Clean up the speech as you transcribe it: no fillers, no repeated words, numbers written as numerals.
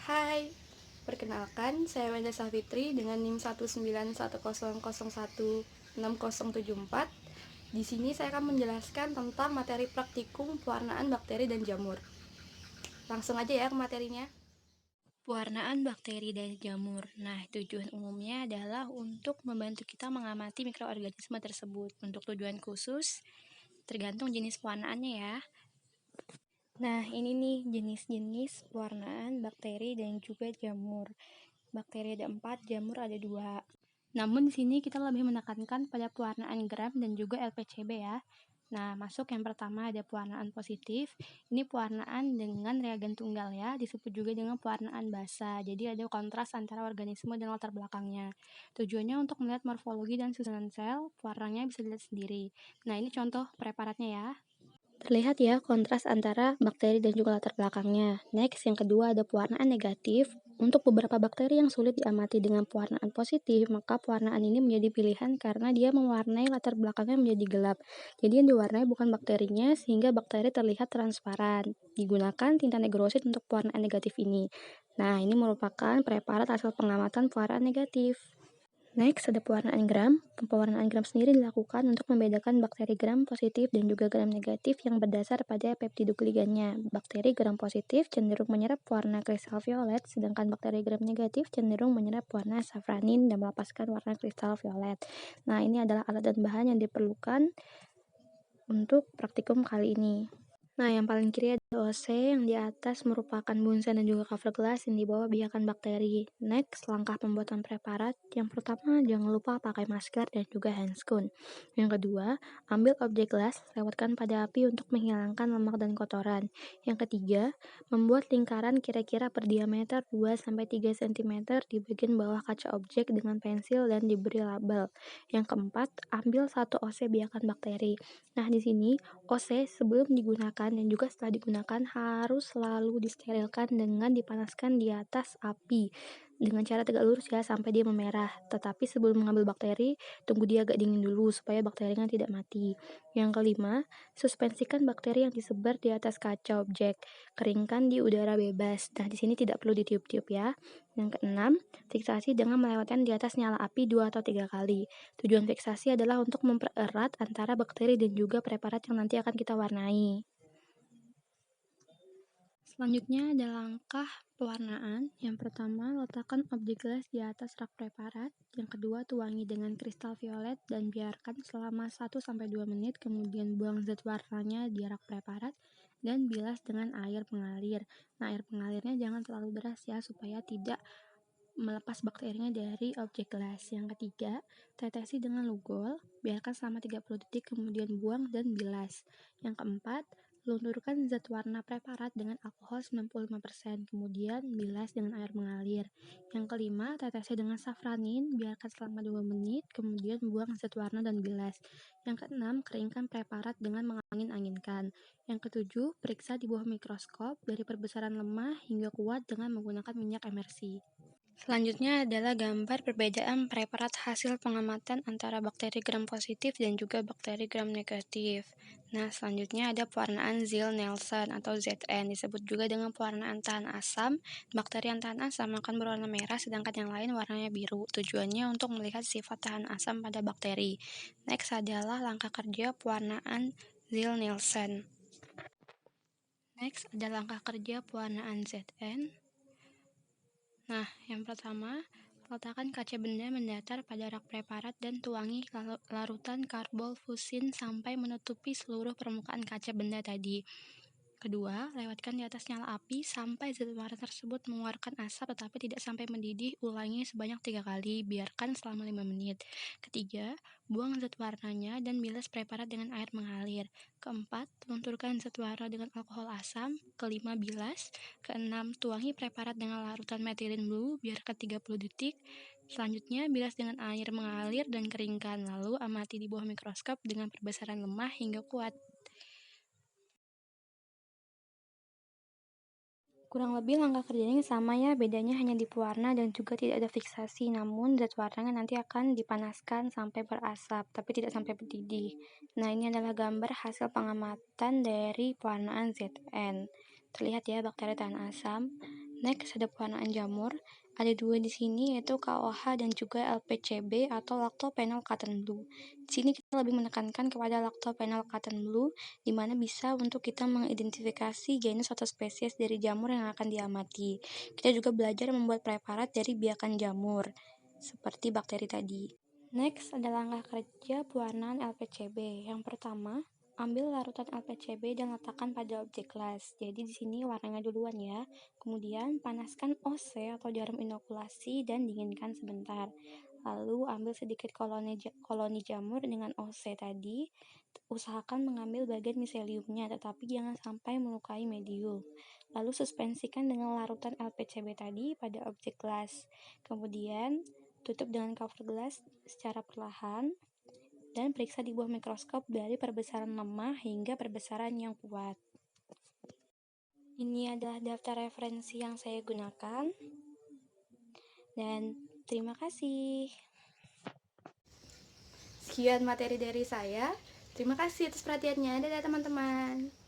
Hai, perkenalkan saya Wenda Safitri dengan NIM 19100160074. Di sini saya akan menjelaskan tentang materi praktikum pewarnaan bakteri dan jamur. Langsung aja ya ke materinya. Pewarnaan bakteri dan jamur. Nah, tujuan umumnya adalah untuk membantu kita mengamati mikroorganisme tersebut. Untuk tujuan khusus, tergantung jenis pewarnaannya ya. Nah, ini nih jenis-jenis pewarnaan bakteri dan juga jamur. Bakteri ada 4, jamur ada 2. Namun di sini kita lebih menekankan pada pewarnaan gram dan juga LPCB ya. Nah, masuk yang pertama ada pewarnaan positif. Ini pewarnaan dengan reagen tunggal ya, disebut juga dengan pewarnaan basa. Jadi ada kontras antara organisme dan latar belakangnya. Tujuannya untuk melihat morfologi dan susunan sel, pewarnanya bisa dilihat sendiri. Nah, ini contoh preparatnya ya. Terlihat ya kontras antara bakteri dan juga latar belakangnya. Next, yang kedua ada pewarnaan negatif. Untuk beberapa bakteri yang sulit diamati dengan pewarnaan positif, maka pewarnaan ini menjadi pilihan karena dia mewarnai latar belakangnya menjadi gelap. Jadi yang diwarnai bukan bakterinya sehingga bakteri terlihat transparan. Digunakan tinta negrosid untuk pewarnaan negatif ini. Nah, ini merupakan preparat hasil pengamatan pewarnaan negatif. Next, ada pewarnaan gram. Pewarnaan gram sendiri dilakukan untuk membedakan bakteri gram positif dan juga gram negatif yang berdasar pada peptidogligannya. Bakteri gram positif cenderung menyerap warna kristal violet, sedangkan bakteri gram negatif cenderung menyerap warna safranin dan melepaskan warna kristal violet. Nah, ini adalah alat dan bahan yang diperlukan untuk praktikum kali ini. Nah, yang paling kiri ada OC, yang di atas merupakan bunsen dan juga cover glass, yang di bawah biakan bakteri. Next, langkah pembuatan preparat. Yang pertama, jangan lupa pakai masker dan juga handscoon. Yang kedua, ambil objek gelas, lewatkan pada api untuk menghilangkan lemak dan kotoran. Yang ketiga, membuat lingkaran kira-kira per diameter 2-3 cm di bagian bawah kaca objek dengan pensil dan diberi label. Yang keempat, ambil satu OC biakan bakteri. Nah, di sini OC sebelum digunakan dan juga setelah digunakan harus selalu disterilkan dengan dipanaskan di atas api dengan cara tegak lurus ya sampai dia memerah. Tetapi sebelum mengambil bakteri, tunggu dia agak dingin dulu supaya bakterinya tidak mati. Yang kelima, suspensikan bakteri yang disebar di atas kaca objek. Keringkan di udara bebas. Nah, di sini tidak perlu ditiup-tiup ya. Yang keenam, fiksasi dengan melewatkan di atas nyala api 2 atau 3 kali. Tujuan fiksasi adalah untuk mempererat antara bakteri dan juga preparat yang nanti akan kita warnai. Selanjutnya ada langkah pewarnaan. Yang pertama, letakkan objek gelas di atas rak preparat. Yang kedua, tuangi dengan kristal violet dan biarkan selama 1-2 menit, kemudian buang zat warnanya di rak preparat dan bilas dengan air pengalir. Nah, air pengalirnya jangan terlalu deras ya supaya tidak melepas bakterinya dari objek gelas. Yang ketiga, tetesi dengan lugol, biarkan selama 30 detik, kemudian buang dan bilas. Yang keempat, lunturkan zat warna preparat dengan alkohol 95%, kemudian bilas dengan air mengalir. Yang kelima, tetesi dengan safranin, biarkan selama 2 menit, kemudian buang zat warna dan bilas. Yang keenam, keringkan preparat dengan mengangin-anginkan. Yang ketujuh, periksa di bawah mikroskop dari perbesaran lemah hingga kuat dengan menggunakan minyak emersi. Selanjutnya adalah gambar perbedaan preparat hasil pengamatan antara bakteri gram positif dan juga bakteri gram negatif. Nah, selanjutnya ada pewarnaan Ziehl-Neelsen atau ZN, disebut juga dengan pewarnaan tahan asam. Bakteri yang tahan asam akan berwarna merah, sedangkan yang lain warnanya biru. Tujuannya untuk melihat sifat tahan asam pada bakteri. Next adalah langkah kerja pewarnaan Ziehl-Neelsen. Next ada langkah kerja pewarnaan ZN. Nah, yang pertama, letakkan kaca benda mendatar pada rak preparat dan tuangi larutan karbol-fusin sampai menutupi seluruh permukaan kaca benda tadi. Kedua, lewatkan di atas nyala api sampai zat warna tersebut mengeluarkan asap tetapi tidak sampai mendidih. Ulangi sebanyak 3 kali, biarkan selama 5 menit. Ketiga, buang zat warnanya dan bilas preparat dengan air mengalir. Keempat, lunturkan zat warna dengan alkohol asam. Kelima, bilas. Keenam, tuangi preparat dengan larutan metilin blue, biarkan 30 detik. Selanjutnya, bilas dengan air mengalir dan keringkan, lalu amati di bawah mikroskop dengan perbesaran lemah hingga kuat. Kurang lebih langkah kerjanya sama ya, bedanya hanya di pewarna dan juga tidak ada fiksasi, namun zat warnanya nanti akan dipanaskan sampai berasap, tapi tidak sampai mendidih. Nah, ini adalah gambar hasil pengamatan dari pewarnaan ZN. Terlihat ya bakteri tahan asam. Next, ada pewarnaan jamur. Ada dua di sini, yaitu KOH dan juga LPCB atau Lactophenol Cotton Blue. Di sini kita lebih menekankan kepada Lactophenol Cotton Blue, di mana bisa untuk kita mengidentifikasi genus atau spesies dari jamur yang akan diamati. Kita juga belajar membuat preparat dari biakan jamur, seperti bakteri tadi. Next, ada langkah kerja pewarnaan LPCB. Yang pertama, ambil larutan LPCB dan letakkan pada objek las. Jadi di sini warnanya duluan ya. Kemudian panaskan OC atau jarum inokulasi dan dinginkan sebentar. Lalu ambil sedikit koloni jamur dengan OC tadi. Usahakan mengambil bagian miseliumnya, tetapi jangan sampai melukai medium. Lalu suspensikan dengan larutan LPCB tadi pada objek las. Kemudian tutup dengan cover gelas secara perlahan dan periksa di bawah mikroskop dari perbesaran lemah hingga perbesaran yang kuat. Ini adalah daftar referensi yang saya gunakan. Dan terima kasih. Sekian materi dari saya. Terima kasih atas perhatiannya. Dadah teman-teman.